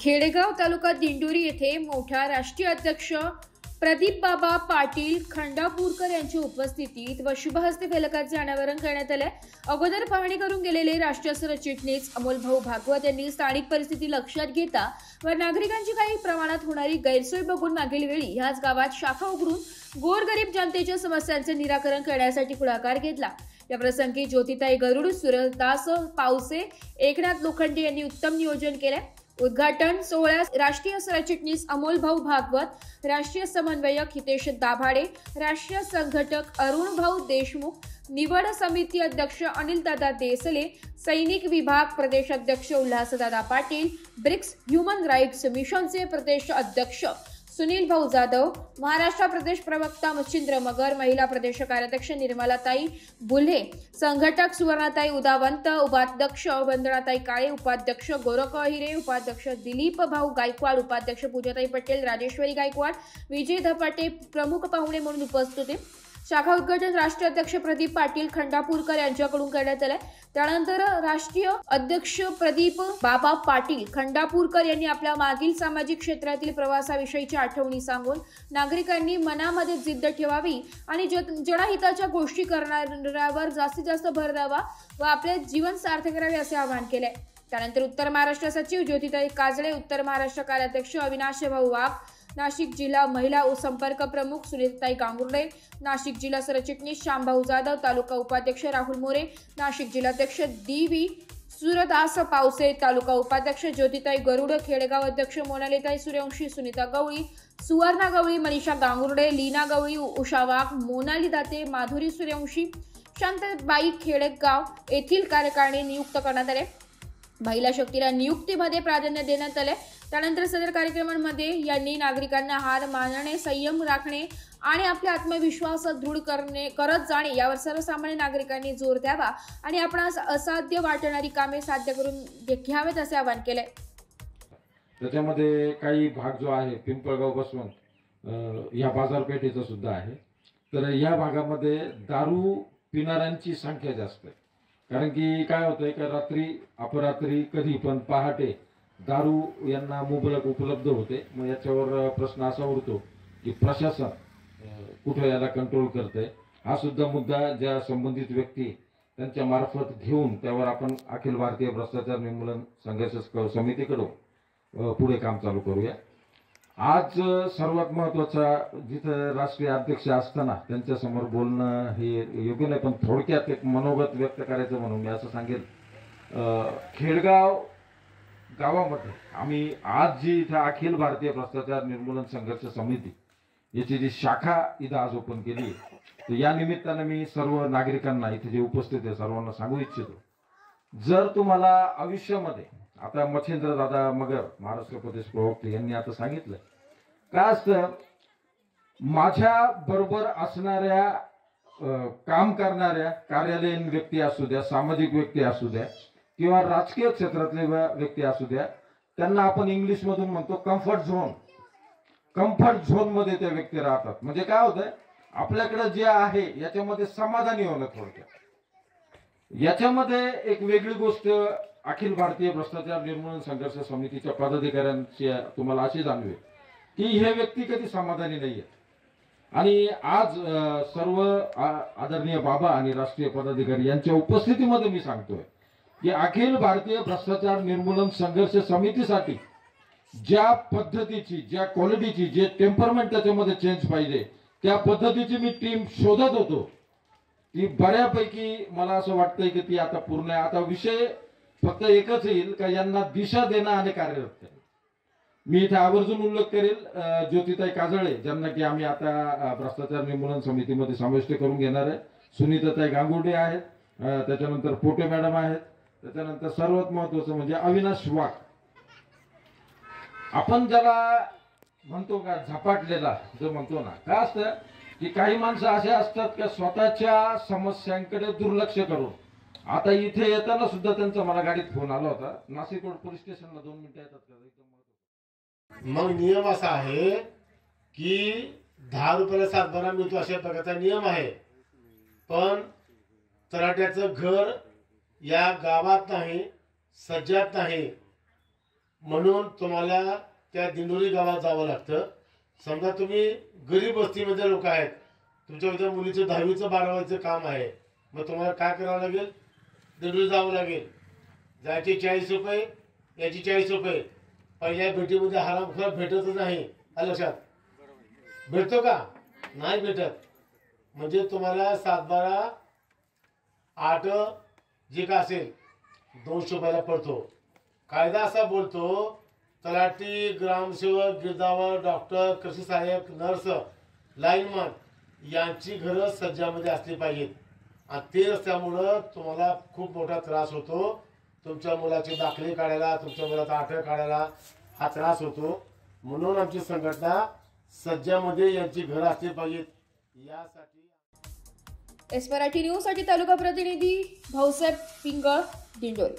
खेडेगाव तालुका दिंडोरी येथे मोठ्या राष्ट्रीय अध्यक्ष प्रदीप बाबा पाटील खंडापूरकर यांच्या उपस्थितीत व शुभहस्ते फलकाचे अनावरण करण्यात आले। अगोदर पाहणी करून गेलेले राष्ट्रीय सरचिटणीस अमोल भाऊ भागवत यांनी स्थानिक परिस्थिती लक्षात घेता व नागरिकांची काही प्रमाणात होणारी गैरसोय बघून मागील वेळी ह्याच गावात शाखा उघडून गोरगरीब जनतेच्या समस्यांचे निराकरण करण्यासाठी पुढाकार घेतला। या प्रसंगी ज्योतिताई गरुड, सूरदास पावसे, एकनाथ लोखंडे यांनी उत्तम नियोजन केले। उद्घाटन सोहळ्यास राष्ट्रीय सरचिटणीस अमोल भाऊ भागवत, राष्ट्रीय समन्वयक हितेश दाभाडे, राष्ट्रीय संघटक अरुण भाऊ देशमुख, निवड समिती अध्यक्ष अनिल दादा देसले, सैनिक विभाग प्रदेश अध्यक्ष Ulhas Dada Patil, BRICS human rights मिशनचे प्रदेश अध्यक्ष सुनील भाऊ जाधव, महाराष्ट्र प्रदेश प्रवक्ता मच्छिंद्र मगर, महिला प्रदेश कार्याध्यक्ष निर्मलाताई बुल्हे, संघटक सुवर्णाताई उदावंत, उपाध्यक्ष वंदनाताई काळे, उपाध्यक्ष गोरख हिरे, उपाध्यक्ष दिलीप भाऊ गायकवाड, उपाध्यक्ष पूजाताई पटेल, राजेश्वरी गायकवाड, विजय धपाटे प्रमुख पाहुणे म्हणून उपस्थित होते। शाखा उद्घाटन राष्ट्रीय अध्यक्ष प्रदीप पाटील खंडापूरकर यांच्याकडून करण्यात आले। त्यानंतर राष्ट्रीय अध्यक्ष प्रदीप बाबा पाटील खंडापूरकर यांनी आपल्या मागील सामाजिक क्षेत्रातील प्रवासाविषयीची आठवणी सांगून नागरिकांनी मनामध्ये जिद्द ठेवावी आणि जनहिताच्या गोष्टी करणाऱ्यावर जास्तीत जास्त भर द्यावा व आपले जीवन सार्थ करावे असे आवाहन केले। त्यानंतर उत्तर महाराष्ट्र सचिव ज्योतिताई काजळे, उत्तर महाराष्ट्र कार्याध्यक्ष अविनाश भाऊ वाघ, नाशिक जिल्हा महिला संपर्क प्रमुख सुनीताई गांगुर्डे, नाशिक जिल्हा सरचिटणीस श्यामभाऊ जाधव, तालुका उपाध्यक्ष राहुल मोरे, नाशिक जिल्हाध्यक्ष डी.व्ही. सूरदास पावसे, तालुका उपाध्यक्ष ज्योतिताई गरुड, खेडेगाव अध्यक्ष मोनालीताई सूर्यवंशी, सुनीता गवळी, सुवर्णा गवळी, मनीषा गांगुर्डे, लीना गवळी, उषा वाघ, मोनाली दाते, माधुरी सूर्यवंशी, शांतबाई खेडेगाव येथील कार्यकारिणी नियुक्त करण्यात आले। महिला शक्तीला नियुक्तीमध्ये प्राधान्य देण्यात आले। त्यानंतर सदर कार्यक्रमांमध्ये यांनी नागरिकांना हार मानणे, संयम राखणे आणि आपले आत्मविश्वास दृढ करत जाणे यावर सर्वसामान्य नागरिकांनी जोर द्यावा आणि आपणास असाध्य वाटणारी कामे साध्य करून घ्यावेत असे आवाहन केले। त्याच्यामध्ये काही भाग जो आहे पिंपळगाव बसवंत या बाजारपेठेचा सुद्धा आहे। तर या भागामध्ये दारू पिणाऱ्यांची संख्या जास्त आहे, कारण की काय होतंय का रात्री अपरात्री कधी पण पहाटे दारू यांना मुबलक उपलब्ध होते। मग याच्यावर प्रश्न असा उरतो की प्रशासन कुठे याला कंट्रोल करते, हा सुद्धा मुद्दा ज्या संबंधित व्यक्ती त्यांच्या मार्फत घेऊन त्यावर आपण अखिल भारतीय भ्रष्टाचार निर्मूलन संघर्ष समितीकडे पुढे काम चालू करूया। आज सर्वात महत्त्वाचा जिथं राष्ट्रीय अध्यक्ष असताना त्यांच्या समोर बोलणं हे योग्य नाही, पण थोडक्यात एक मनोगत व्यक्त करायचं म्हणून मी असं सांगेल, खेडगाव गावामध्ये आम्ही आज जी इथं अखिल भारतीय भ्रष्टाचार निर्मूलन संघर्ष समिती याची जी शाखा इथं आज ओपन केली, तर या निमित्तानं मी सर्व नागरिकांना इथे जे उपस्थित आहे सर्वांना सांगू इच्छितो, जर तुम्हाला आयुष्यामध्ये आता मच्छिंद्र दादा मगर महाराष्ट्र प्रदेश प्रवक्ते यांनी आता सांगितलं काय असतं, माझ्या बरोबर असणाऱ्या काम करणाऱ्या कार्यालयीन व्यक्ती असू द्या, सामाजिक व्यक्ती असू द्या किंवा राजकीय क्षेत्रातले व्यक्ती असू द्या, त्यांना आपण इंग्लिश मधून म्हणतो कम्फर्ट झोन। कम्फर्ट झोन मध्ये त्या व्यक्ती राहतात। म्हणजे काय होतंय, आपल्याकडे जे आहे याच्यामध्ये समाधानी होणं थोडक्यात। याच्यामध्ये एक वेगळी गोष्ट अखिल भारतीय भ्रष्टाचार निर्मूलन संघर्ष समितीच्या पदाधिकाऱ्यांची तुम्हाला अशी जाणवेल की हे व्यक्ती कधी समाधानी नाहीये। आणि आज सर्व आदरणीय बाबा आणि राष्ट्रीय पदाधिकारी यांच्या उपस्थितीमध्ये मी सांगतोय की अखिल भारतीय भ्रष्टाचार निर्मूलन संघर्ष समितीसाठी ज्या पद्धतीची, ज्या क्वालिटीची, जे टेम्परमेंट त्याच्यामध्ये चेंज पाहिजे त्या पद्धतीची मी टीम शोधत होतो, ती बऱ्यापैकी मला असं वाटतंय की ती आता पूर्ण आहे। आता विषय फक्त एकच येईल का यांना दिशा देणं आणि कार्यरत करणं। मी इथे आवर्जून उल्लेख करेल ज्योतिताई काजळे, ज्यांना की आम्ही आता भ्रष्टाचार निर्मूलन समितीमध्ये समाविष्ट करून घेणार आहे। सुनीताताई गांगुर्डे आहेत, त्याच्यानंतर पोटे मॅडम आहेत, त्याच्यानंतर सर्वात महत्वाचं म्हणजे अविनाश वाघ। आपण ज्याला म्हणतो का झपाटलेला जो म्हणतो ना, काय असतं की काही माणसं असे असतात की स्वतःच्या समस्यांकडे दुर्लक्ष करून, आता इथे येताना सुद्धा त्यांचा मला गाडीत फोन आला होता, नाशिक रोड पोलीस स्टेशनला 2 मिनिटं येतात का? मग नियम असा आहे की 10 रुपयाला सातबारा मिळतो अशा प्रकारचा नियम आहे, पण तलाट्याचं घर या गावात नाही, सज्जात नाही, म्हणून तुम्हाला त्या दिंडोरी गावात जावं लागतं. समजा तुम्ही गरीब वस्तीमध्ये लोक आहेत, तुमच्या मुलीचं 10वीचं 12वीचं काम आहे, मग तुम्हाला काय करावं लागेल? दिंडोरी जावं लागेल. जायचे 40 रुपये, याची 40 रुपये. पहिल्या भेटीमध्ये हरामखोर भेटतच नाही. लक्षात भेटतो का? नाही भेटत. म्हणजे तुम्हाला 7-12 8 जे का असेल 200 रुपयाला पडतो. कायदा असा बोलतो, तलाठी, ग्रामसेवक, गिरदावर, डॉक्टर, कृषी सहाय्यक, नर्स, लाईनमन यांची घरं सज्जामध्ये असली पाहिजेत. आणि ते असल्यामुळं तुम्हाला खूप मोठा त्रास होतो. तुमच्या मुलाचे दाखले काढायला, तुमच्या मुलाचा आठवडा काढायला हा त्रास होतो. म्हणून आमची संघटना सज्जामध्ये यांची घरं असली पाहिजेत यासाठी. एस मराठी न्यूज साठी तालुका प्रतिनिधी भाऊसाहेब पिंगळ, दिंडोरी.